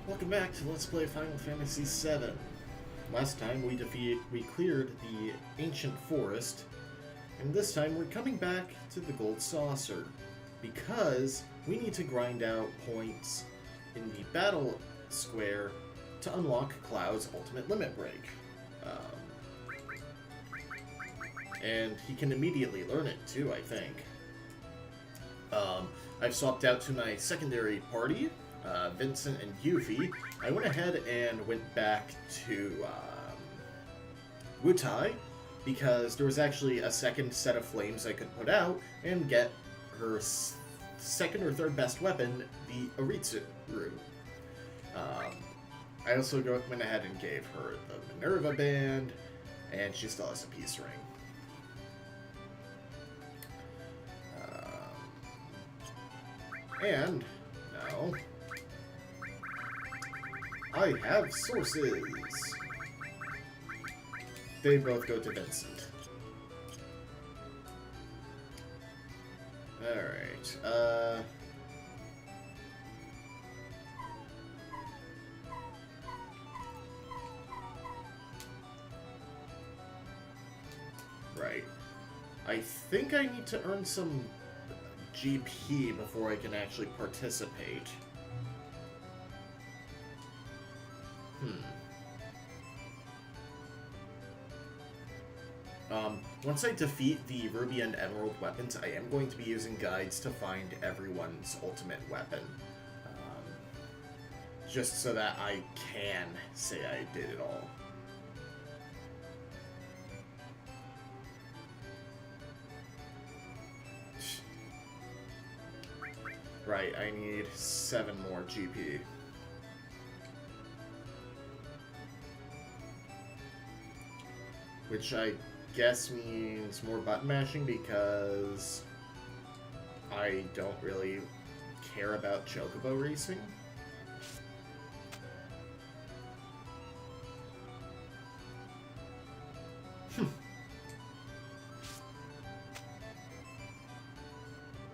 Welcome back to Let's Play Final Fantasy VII. Last time we cleared the ancient forest, and this time we're coming back to the Gold Saucer because we need to grind out points in the battle square to unlock Cloud's ultimate limit break. And he can immediately learn it too, I think. I've swapped out to my secondary party, Vincent and Yuffie. I went ahead and went back to Wutai because there was actually a second set of flames I could put out and get her second or third best weapon, the Aritsu. I also went ahead and gave her the Minerva band, and she still has a peace ring. And now I have sources. They both go to Vincent. Alright, right. I think I need to earn some GP before I can actually participate. Once I defeat the Ruby and Emerald weapons, I am going to be using guides to find everyone's ultimate weapon. Just so that I can say I did it all. Right, I need 7 more GP. Which I guess means more button mashing because I don't really care about Chocobo racing.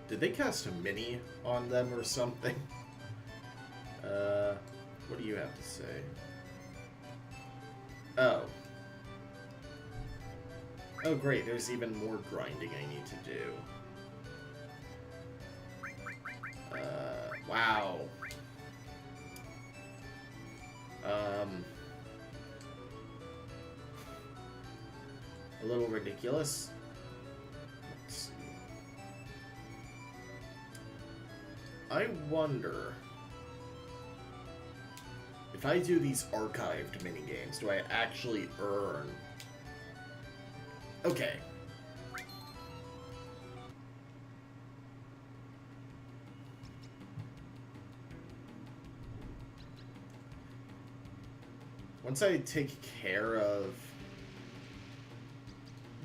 Did they cast a mini on them or something? What do you have to say? Oh. Oh great, there's even more grinding I need to do. Wow. A little ridiculous. Let's see. I wonder if I do these archived minigames, do I actually earn? Okay. Once I take care of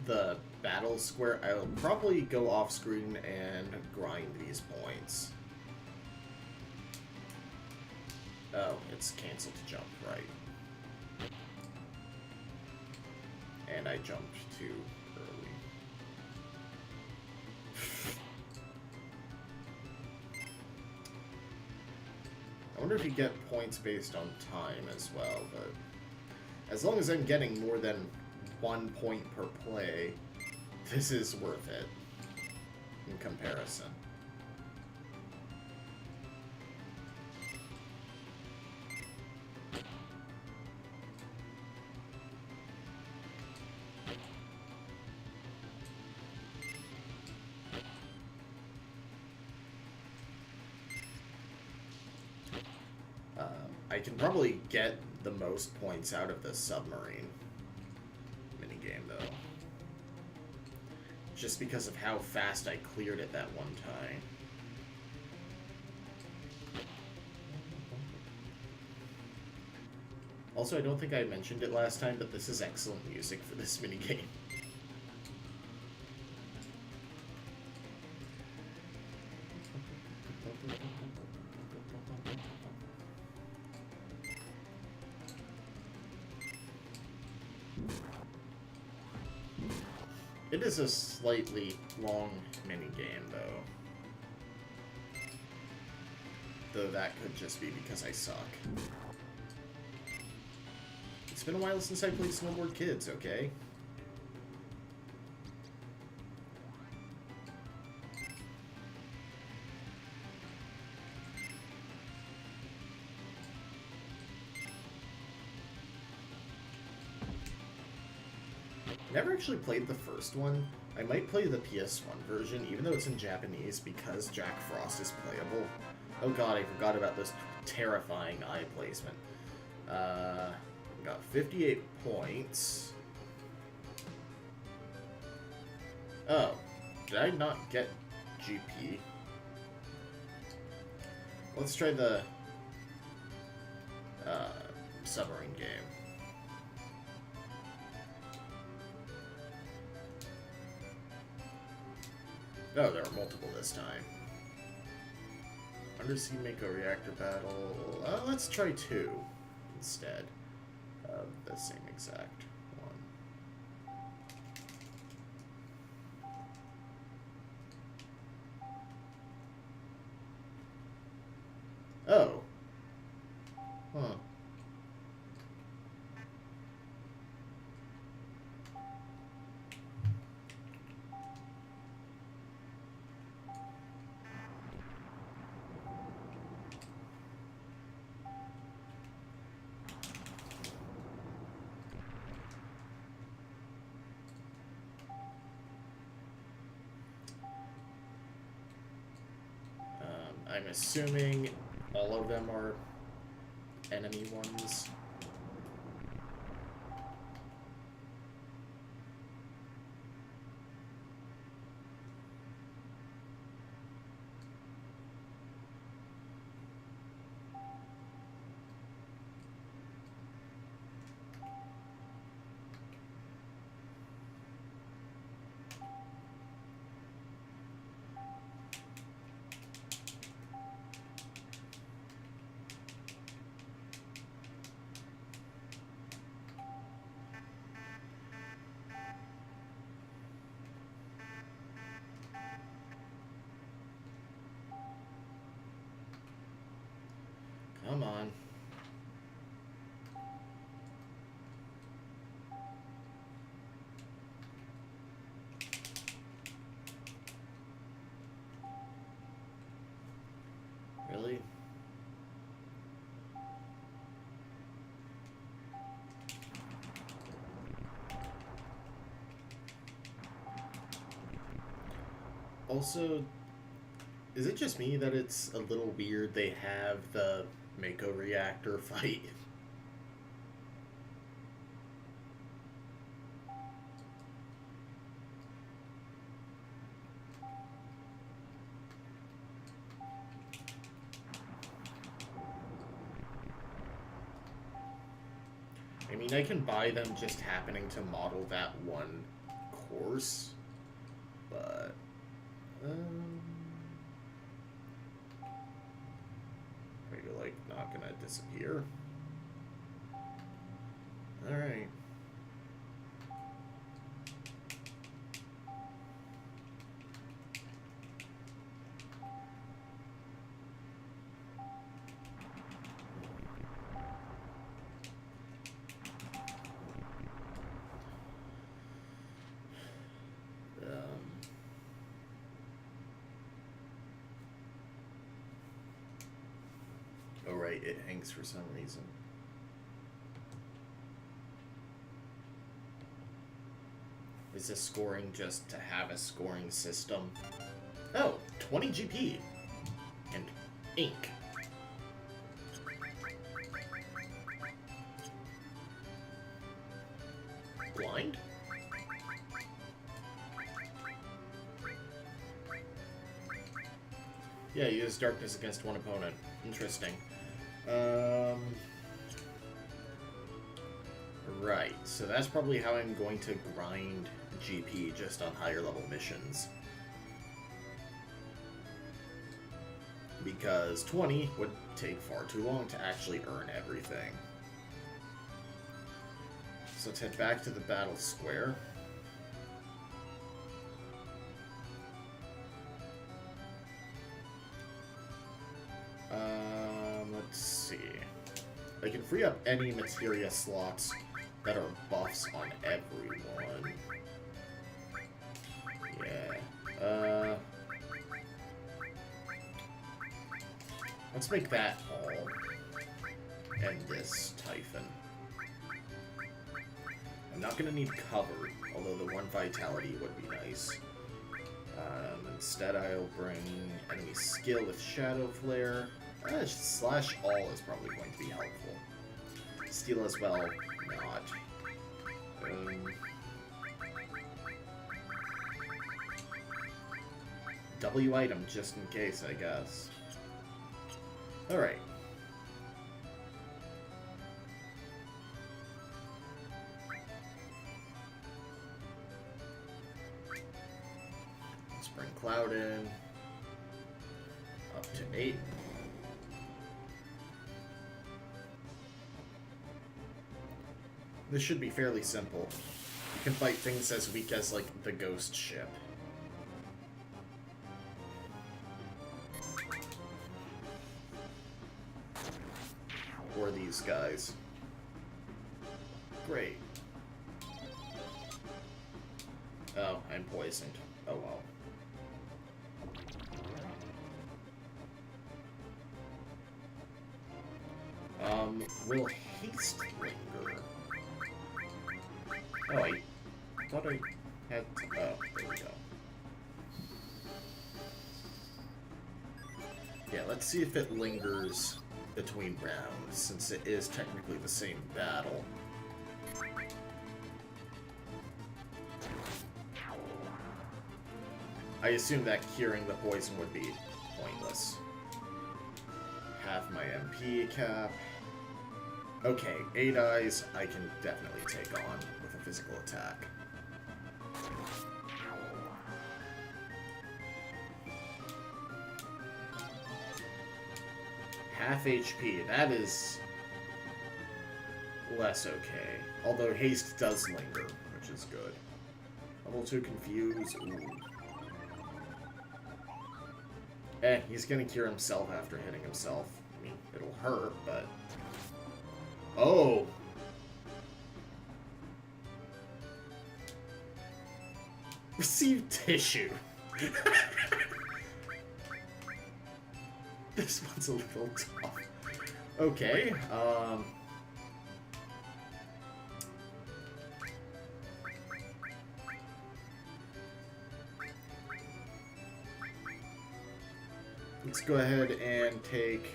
the battle square, I'll probably go off screen and grind these points. Oh, it's canceled to jump, right. And I jumped too early. I wonder if you get points based on time as well, but as long as I'm getting more than 1 point per play, this is worth it in comparison. I can probably get the most points out of the submarine minigame, though. Just because of how fast I cleared it that one time. Also, I don't think I mentioned it last time, but this is excellent music for this minigame. It is a slightly long minigame, though. though that could just be because I suck. It's been a while since I played Snowboard Kids, okay? Never actually played the first one. I might play the PS1 version, even though it's in Japanese, because Jack Frost is playable. Oh god, I forgot about this terrifying eye placement. Got 58 points. Oh, did I not get GP? Let's try the submarine game. Oh, there are multiple this time. Undersea Mako reactor battle. Let's try 2 instead of the same exact one. Oh. Huh. I'm assuming all of them are enemy ones. Come on. Really? Also, is it just me that it's a little weird they have the Mako reactor fight? I mean, I can buy them just happening to model that one course, but... Are you, like, not gonna disappear? Alright. Oh, right, it hangs for some reason. Is this scoring just to have a scoring system? Oh, 20 GP. And ink. Blind? Yeah, use darkness against one opponent. Interesting. Right, so that's probably how I'm going to grind GP just on higher level missions. Because 20 would take far too long to actually earn everything. So let's head back to the battle square. I can free up any materia slots that are buffs on everyone. Yeah. Let's make that all. And this Typhon. I'm not gonna need cover, although the 1 vitality would be nice. Instead, I'll bring enemy skill with Shadow Flare. Slash all is probably going to be helpful. Steal as well, not. W item, just in case, I guess. Alright. Let's bring Cloud in. Up to 8. This should be fairly simple. You can fight things as weak as, like, the Ghost Ship. Or these guys. Great. Oh, I'm poisoned. Oh well. Will haste linger? Oh, I thought I had... Oh, there we go. Yeah, let's see if it lingers between rounds, since it is technically the same battle. I assume that curing the poison would be pointless. Half my MP cap. Okay, 8 eyes I can definitely take on with a physical attack. Half HP, that is less okay. Although haste does linger, which is good. Level 2 confuse, ooh. He's gonna cure himself after hitting himself. I mean, it'll hurt, but... Oh! Receive tissue. This one's a little tough. Okay, let's go ahead and take...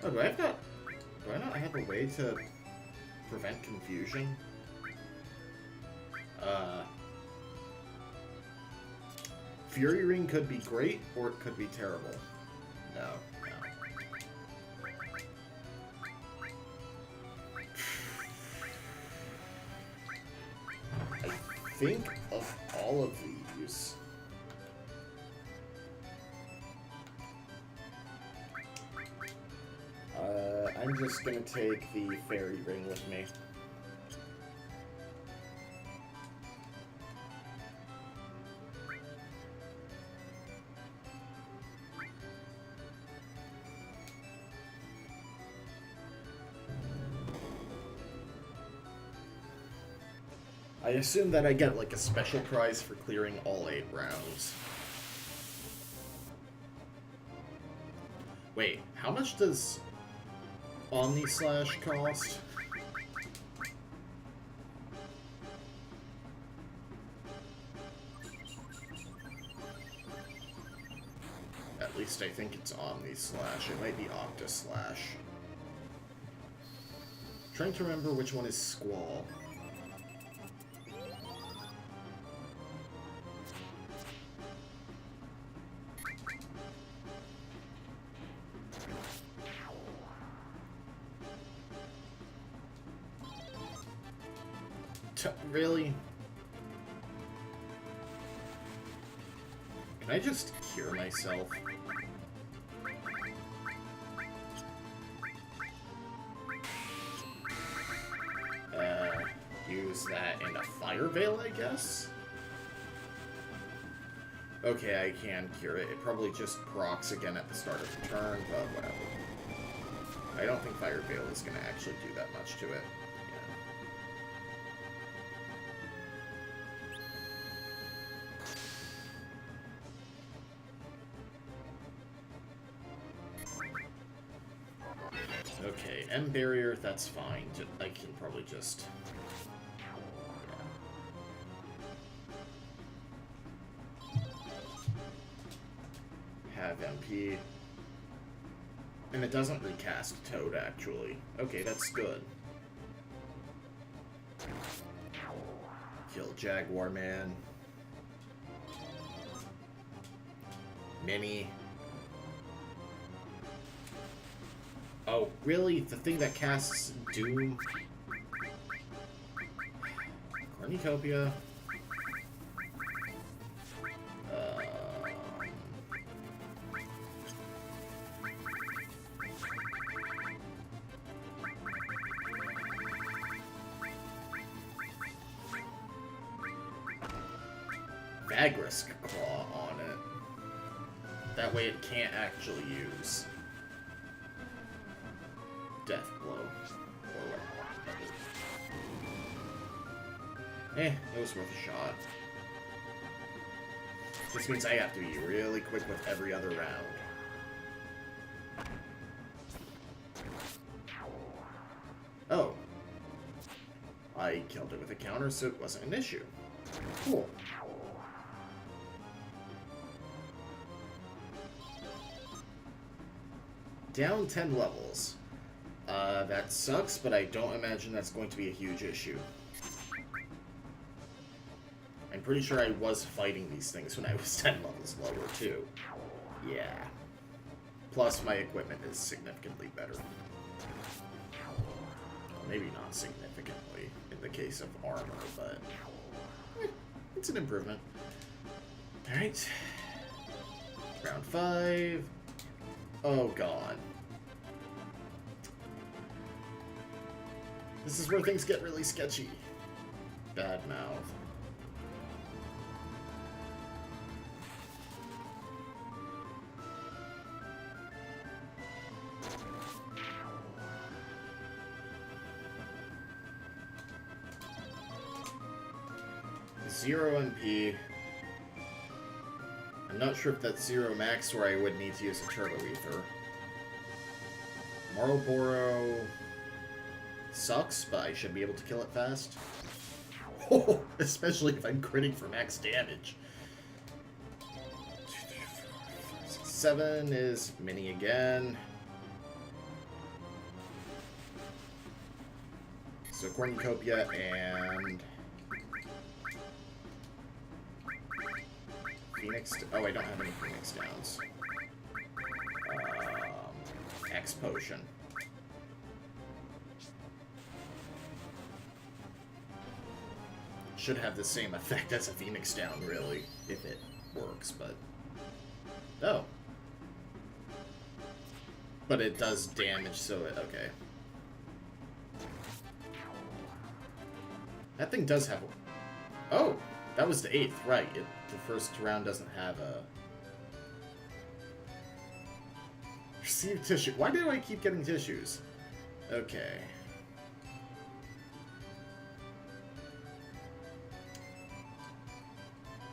Oh, do I not have a way to prevent confusion? Fury Ring could be great, or it could be terrible. No. I think of all of these... I'm just gonna take the Fairy Ring with me. I assume that I get, like, a special prize for clearing all 8 rounds. Wait, how much does Omni Slash cost? At least I think it's Omni Slash. It might be Octa Slash. Trying to remember which one is Squall. Really? Can I just cure myself? Use that in a Fire Veil, I guess? Okay, I can cure it. It probably just procs again at the start of the turn, but whatever. I don't think Fire Veil is going to actually do that much to it. Yeah. Okay, M Barrier, that's fine. I can probably just... have MP. And it doesn't recast Toad, actually. Okay, that's good. Kill Jaguar Man. Mini. Oh, really? The thing that casts Doom? Cornucopia. Agrisk Claw on it. That way it can't actually use Death Blow. It was worth a shot. This means I have to be really quick with every other round. Oh. I killed it with a counter, so it wasn't an issue. Cool. Down 10 levels. That sucks, but I don't imagine that's going to be a huge issue. I'm pretty sure I was fighting these things when I was 10 levels lower, too. Yeah. Plus, my equipment is significantly better. Well, maybe not significantly in the case of armor, but... it's an improvement. Alright. Round 5. Oh, God. This is where things get really sketchy. Bad mouth. Zero MP. I'm not sure if that's 0 max or I would need to use a Turbo Ether. Marlboro sucks, but I should be able to kill it fast. Oh, especially if I'm critting for max damage. 2, 3, 4, 5, 6, 7 is mini again. So Cornucopia and... Phoenix... Oh, I don't have any Phoenix Downs. X Potion. Should have the same effect as a Phoenix Down, really, if it works, but... Oh. But it does damage, so it... Okay. That thing does have... Oh! That was the 8th, right. The first round doesn't have a... Receive tissue. Why do I keep getting tissues? Okay.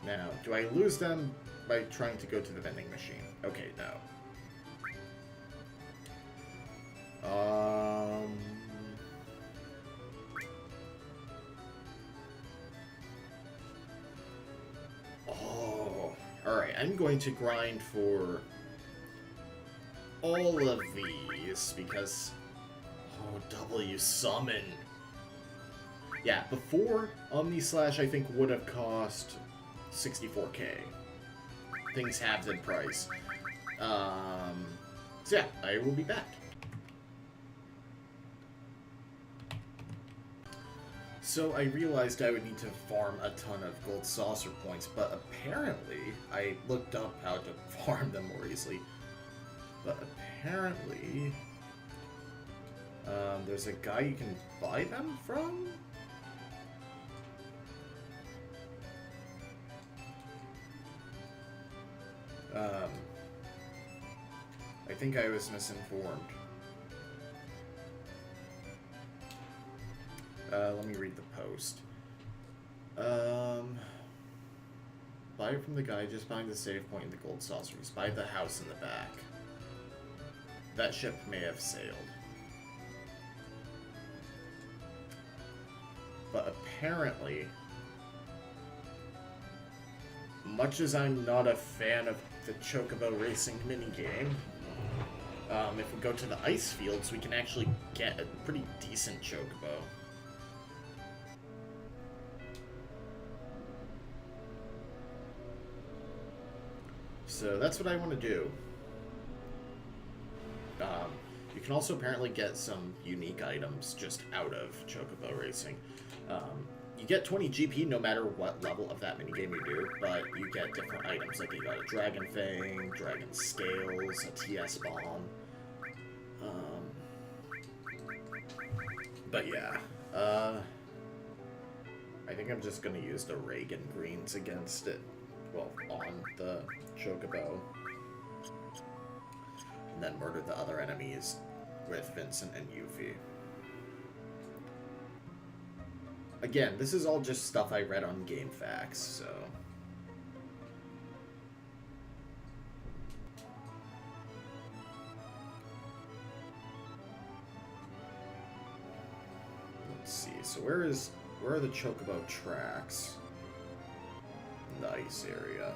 Now, do I lose them by trying to go to the vending machine? Okay, no. Oh. Alright, I'm going to grind for all of these, because... Oh, W Summon. Yeah, before, Omni Slash, I think, would have cost 64k. Things halved in price. So yeah, I will be back. So I realized I would need to farm a ton of gold saucer points, but apparently, I looked up how to farm them more easily. But apparently, there's a guy you can buy them from? I think I was misinformed. Let me read the post. Buy it from the guy just behind the save point in the gold saucers. Buy the house in the back. That ship may have sailed. But apparently, much as I'm not a fan of the Chocobo Racing minigame, if we go to the ice fields, we can actually get a pretty decent Chocobo. So that's what I want to do. You can also apparently get some unique items just out of Chocobo Racing. You get 20 GP no matter what level of that minigame you do, but you get different items, like you got a Dragon Fang, Dragon Scales, a TS Bomb. But yeah, I think I'm just going to use the Reagan Greens against it, well, on the Chocobo. And then murder the other enemies with Vincent and Yuffie. Again, this is all just stuff I read on GameFAQs, so... Let's see, so where are the Chocobo tracks? In the ice area.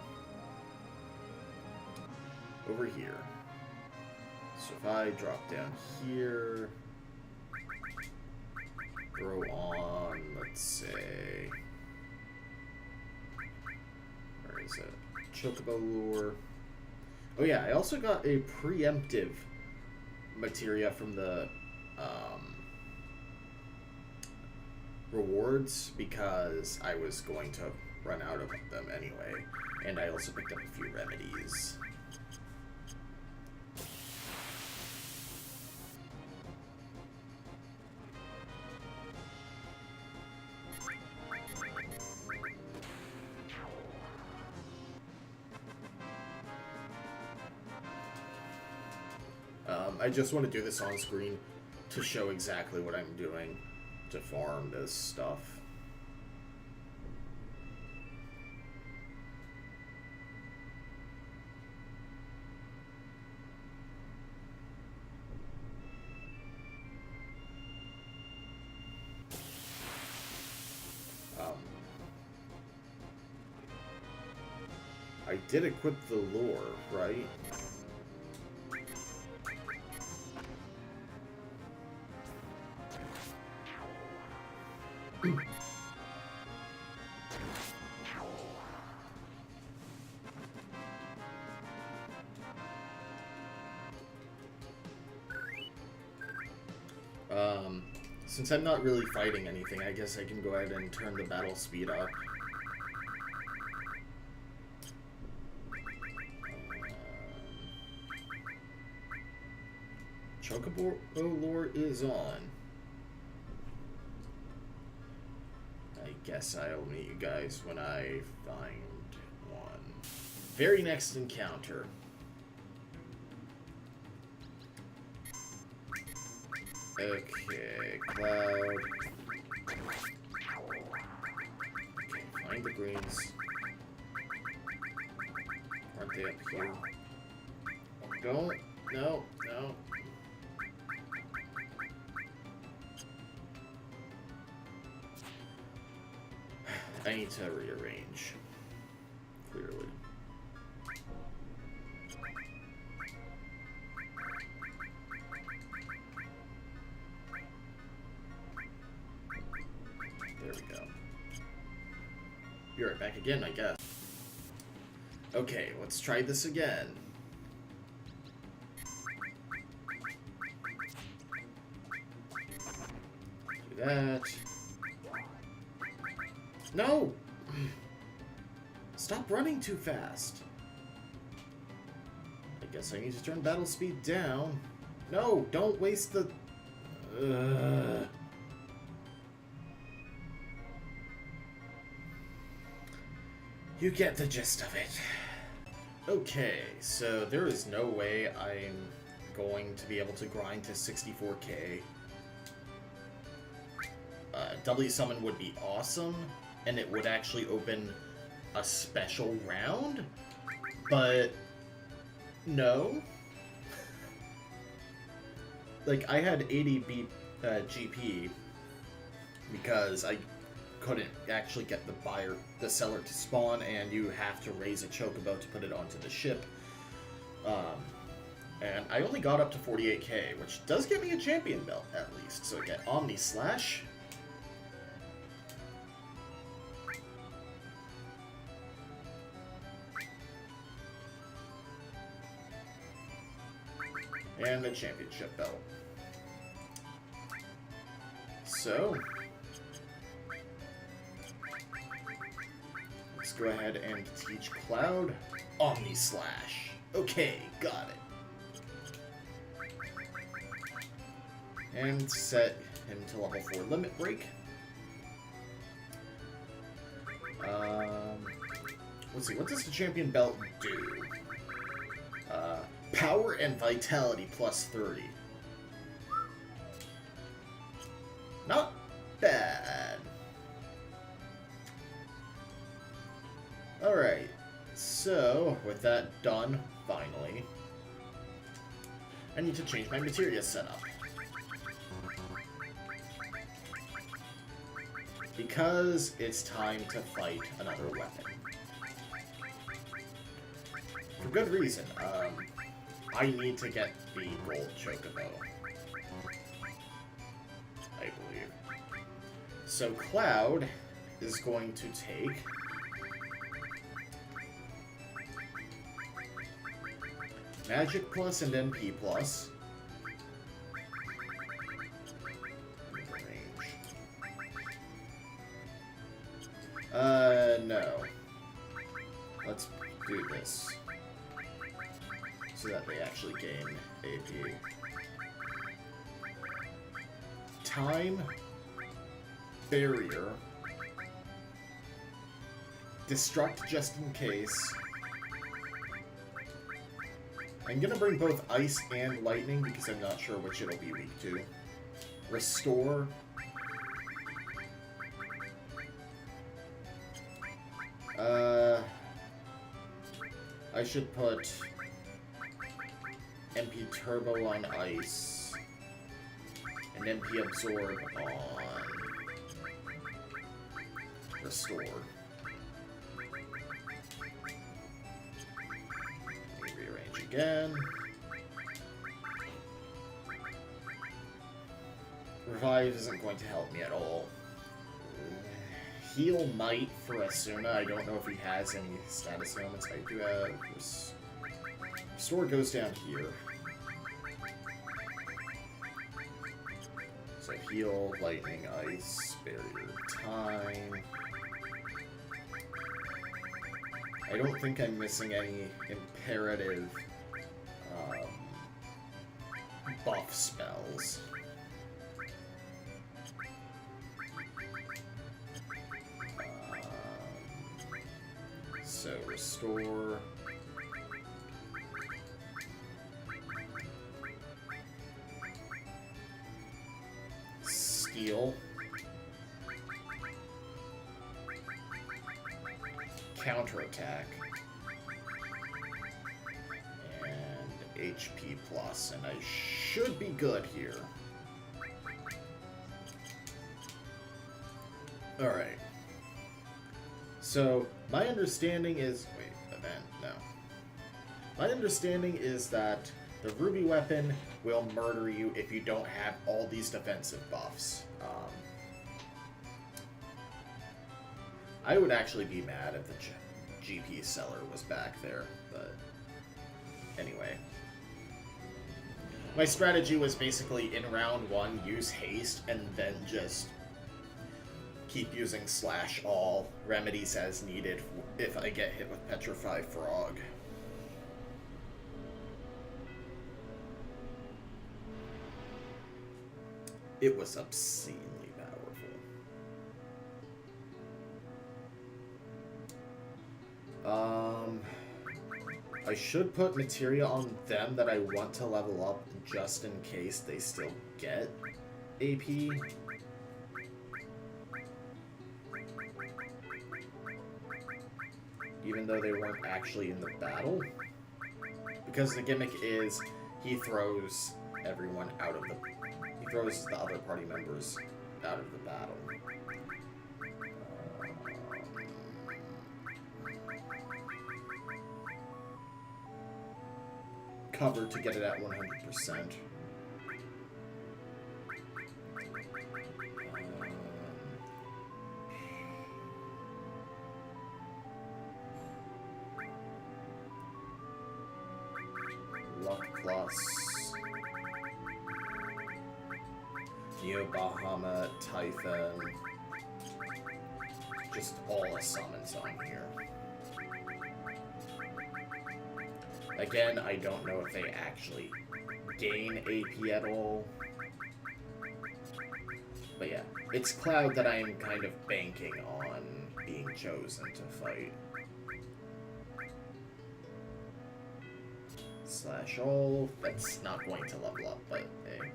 Over here. So if I drop down here, throw on, let's say, where is it? Chocobo Lure. Oh yeah, I also got a preemptive materia from the rewards because I was going to run out of them anyway, and I also picked up a few remedies. I just want to do this on screen to show exactly what I'm doing to farm this stuff. I did equip the lure, right? Since I'm not really fighting anything, I guess I can go ahead and turn the battle speed up. Chocobo lure is on. I guess I'll meet you guys when I find one. Very next encounter. Okay, Cloud. Okay, find the greens. Aren't they up here? Don't. No, no. I need to rearrange. Clearly. There we go. Be right back again, I guess. Okay, let's try this again. Do that. No! Stop running too fast. I guess I need to turn battle speed down. No, don't waste the... You get the gist of it. Okay, so there is no way I'm going to be able to grind to 64k W Summon would be awesome, and it would actually open a special round, but no. Like, I had 80 GP because I couldn't actually get the seller to spawn, and you have to raise a chocobo to put it onto the ship. And I only got up to 48k, which does get me a champion belt, at least. So I get Omni Slash. And a championship belt. So, let's go ahead and teach Cloud Omni Slash. Okay, got it. And set him to level 4 Limit Break. Let's see, what does the champion belt do? Power and Vitality plus 30. Not bad. Alright, so with that done, finally, I need to change my materia setup. Because it's time to fight another weapon. For good reason. I need to get the gold chocobo, I believe. So Cloud is going to take Magic Plus and MP Plus. No. Let's do this. So that they actually gain AP. Time. Barrier. Destruct just in case. I'm gonna bring both Ice and Lightning because I'm not sure which it'll be weak to. Restore. I should put MP Turbo on Ice and MP Absorb on Restore. Let me rearrange again. Revive isn't going to help me at all. Heal might for Asuna. I don't know if he has any status ailments. I do have... Restore goes down here. So heal, lightning, ice, barrier, time. I don't think I'm missing any imperative buff spells. So restore. Steal. Counterattack. And HP plus, and I should be good here. Alright. So, my understanding is... Wait, event? No. My understanding is that the Ruby weapon will murder you if you don't have all these defensive buffs. I would actually be mad if the GP seller was back there, but anyway. My strategy was basically in round 1, use haste, and then just keep using slash all remedies as needed if I get hit with Petrify Frog. It was obscenely powerful. I should put materia on them that I want to level up just in case they still get AP. even though they weren't actually in the battle. Because the gimmick is he throws everyone out of the... He throws the other party members out of the battle. Cover to get it at 100%. Luck plus Neo Bahamut, Typhon. Just all the summons on here. Again, I don't know if they actually gain AP at all. But yeah, it's Cloud that I am kind of banking on being chosen to fight. Slash all. That's not going to level up, but hey.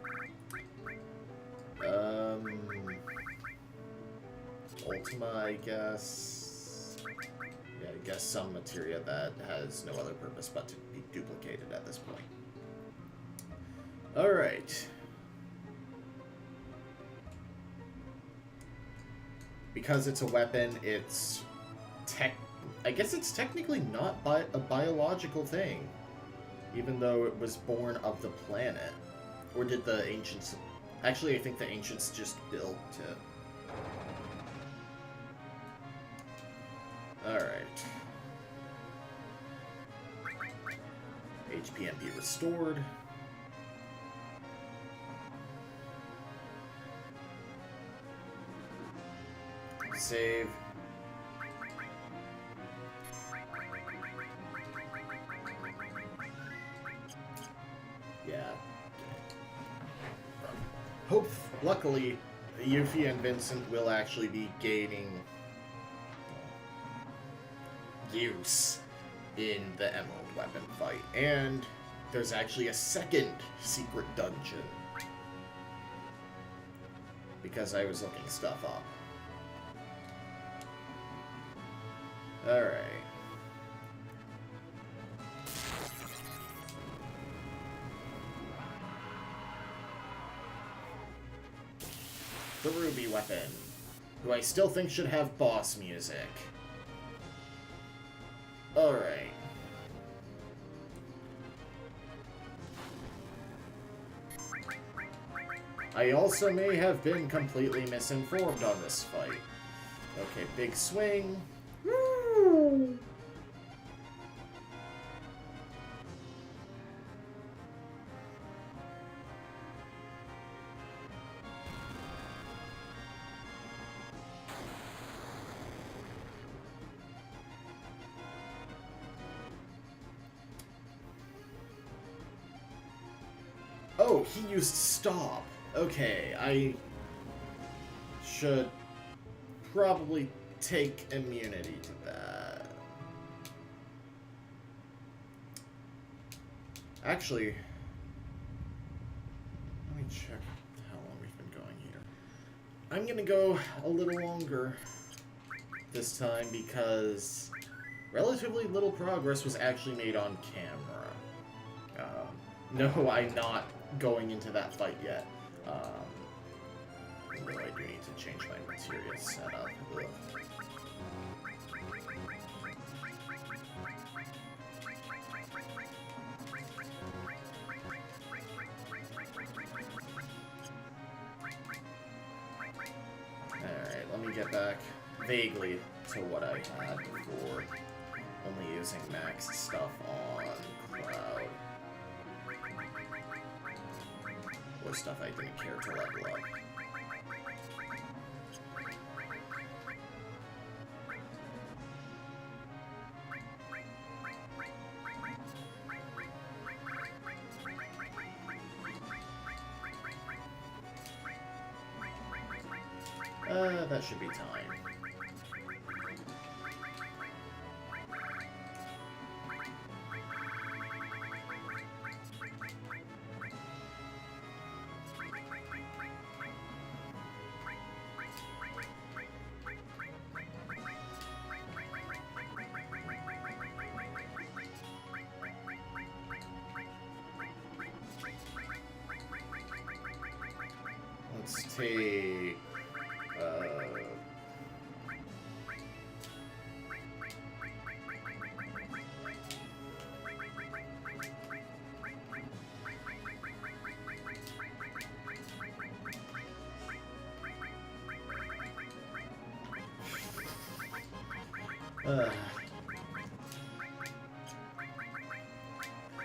Ultima, I guess. Yeah, I guess some materia that has no other purpose but to be duplicated at this point. Alright. Because it's a weapon, it's I guess it's technically not a biological thing. Even though it was born of the planet. Or did the ancients... Actually, I think the ancients just built it. Alright. HPMP restored. Save. Yeah. Luckily, Yuffie and Vincent will actually be gaining use in the Emerald Weapon fight. And there's actually a second secret dungeon. Because I was looking stuff up. Alright. The Ruby Weapon, who I still think should have boss music. Alright. I also may have been completely misinformed on this fight. Okay, big swing. Woo! Oh, he used stop. Okay, I should probably take immunity to that. Actually, let me check how long we've been going here. I'm gonna go a little longer this time because relatively little progress was actually made on camera. No, I'm not going into that fight yet. Although I do need to change my materia setup. Ugh. Alright, let me get back vaguely to what I had before. Only using maxed stuff on Cloud. Or stuff I didn't care to level up. That should be time. take...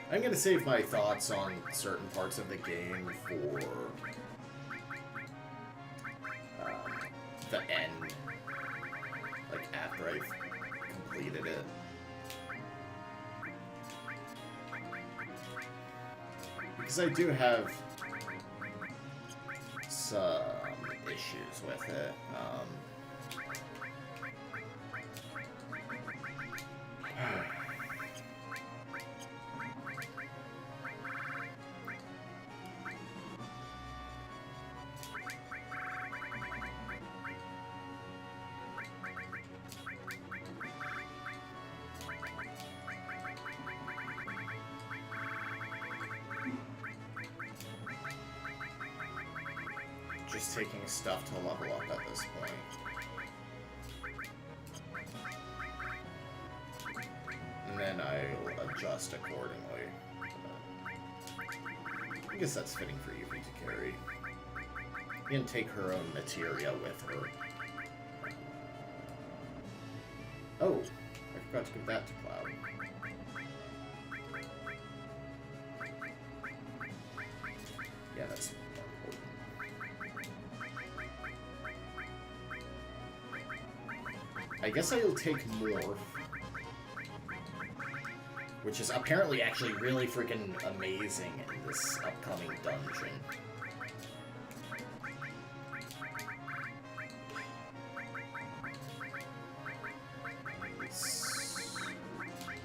I'm gonna save my thoughts on certain parts of the game for the end, like after I've completed it. Because I do have some issues with it. Just taking stuff to level up at this point. And then I'll adjust accordingly. I guess that's fitting for Yuffie to carry. And take her own materia with her. Oh, I forgot to give that to Cloud. Yeah, that's I guess I'll take Morph, which is apparently actually really freaking amazing in this upcoming dungeon.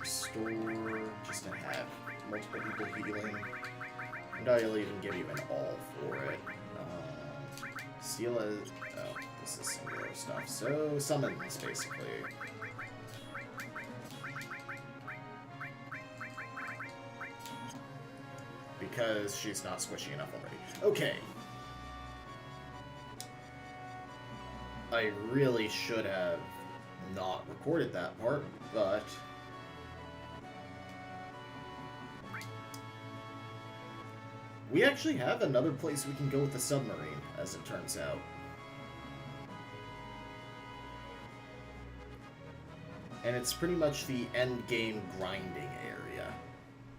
Restore, just to have multiple people healing. And I'll even give you an all for it. Steal a... oh, this is singular stuff. So, summons, basically. Because she's not squishy enough already. Okay. I really should have not recorded that part, but... we actually have another place we can go with the submarine, as it turns out. And it's pretty much the end game grinding area,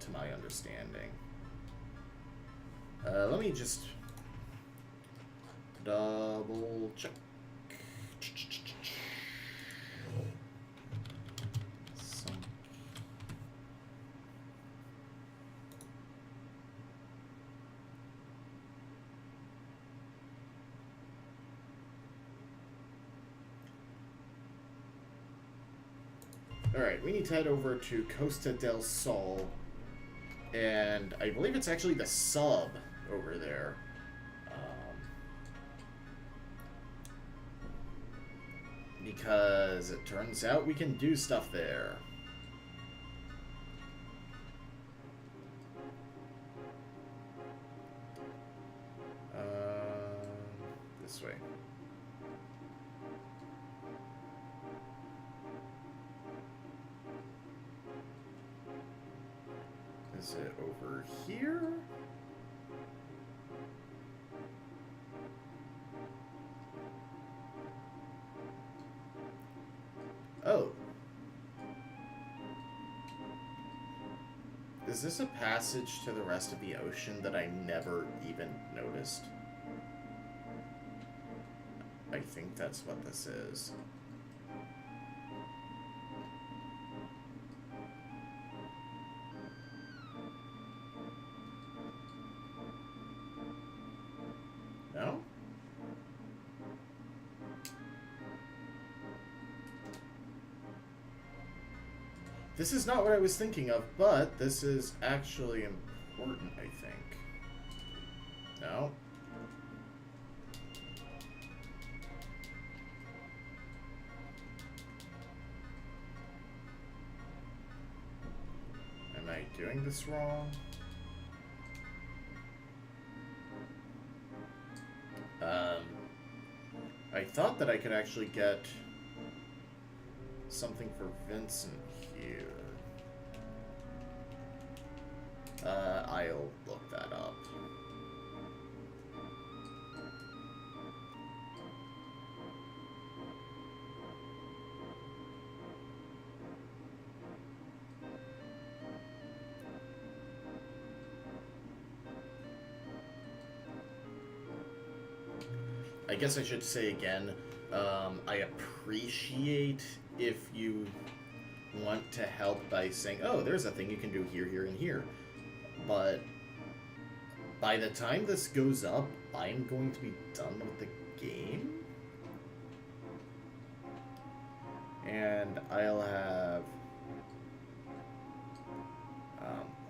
to my understanding. Let me just double check. Alright, we need to head over to Costa del Sol, and I believe it's actually the sub over there. Because it turns out we can do stuff there. This way. Is it over here? Oh. Is this a passage to the rest of the ocean that I never even noticed? I think that's what this is. No? This is not what I was thinking of, but this is actually important, I think. No? Am I doing this wrong? I thought that I could actually get something for Vincent here. I'll look that up. I guess I should say again, I appreciate if you want to help by saying, oh, there's a thing you can do here, here, and here. But by the time this goes up, I'm going to be done with the game. And I'll have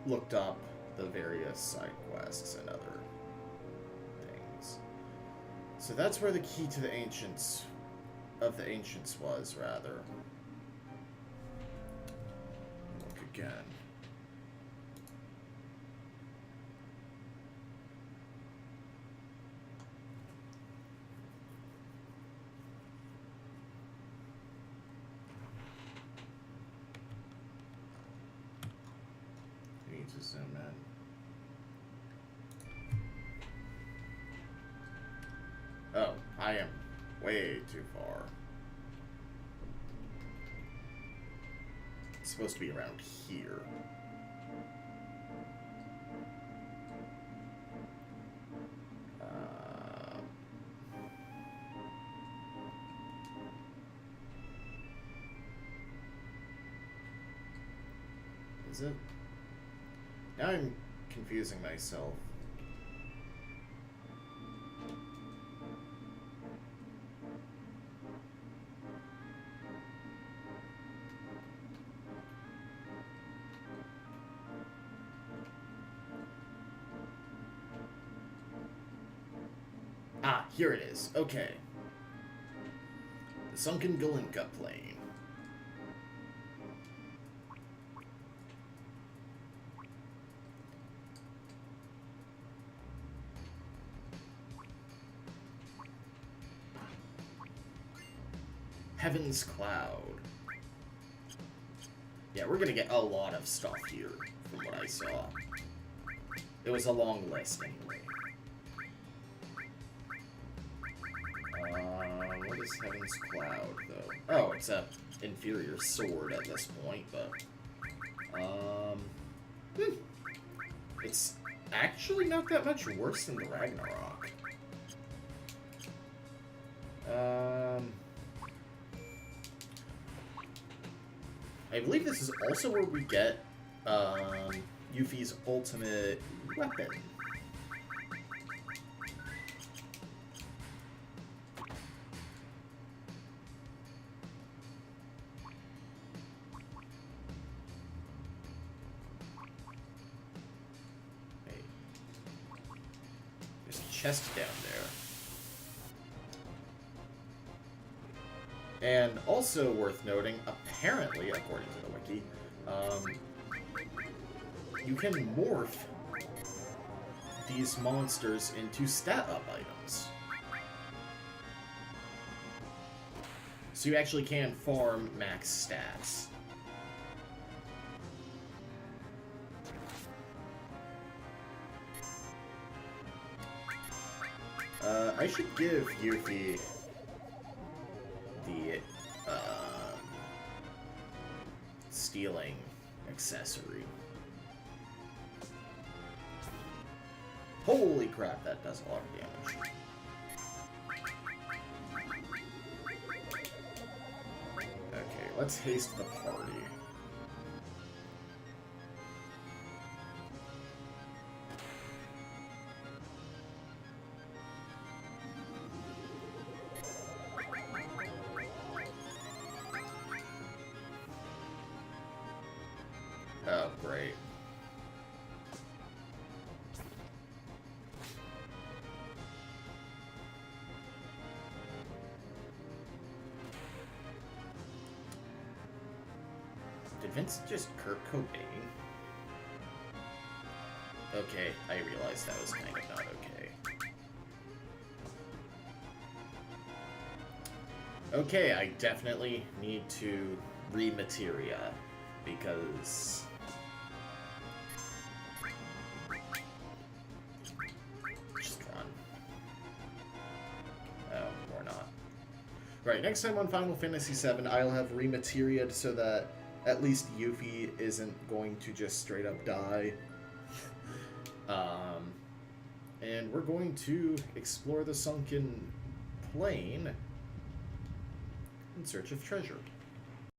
looked up the various side quests and other things. So that's where the key to the ancients was, rather. Look again. I need to zoom in. Oh, I am way too far. It's supposed to be around here. Is it? Now I'm confusing myself. Ah, here it is. Okay. The Sunken Galinka Plain. Heaven's Cloud. Yeah, we're gonna get a lot of stuff here, from what I saw. It was a long list, anyway. What is Heaven's Cloud, though? Oh, it's a inferior sword at this point, but... It's actually not that much worse than the Ragnarok. I believe this is also where we get, Yuffie's ultimate weapon. Hey. There's a chest down there. And also worth noting, apparently, according to the wiki, you can morph these monsters into stat-up items. So you actually can farm max stats. I should give Yuffie the stealing accessory. Holy crap, that does a lot of damage. Okay, let's haste the party. Oh, great. Did Vince just Kurt Cobain? Okay, I realized that was kind of not okay. Okay, I definitely need to remateria because just run. Oh, or not. Right, next time on Final Fantasy VII, I'll have remateriaed so that at least Yuffie isn't going to just straight up die. And we're going to explore the sunken plain in search of treasure.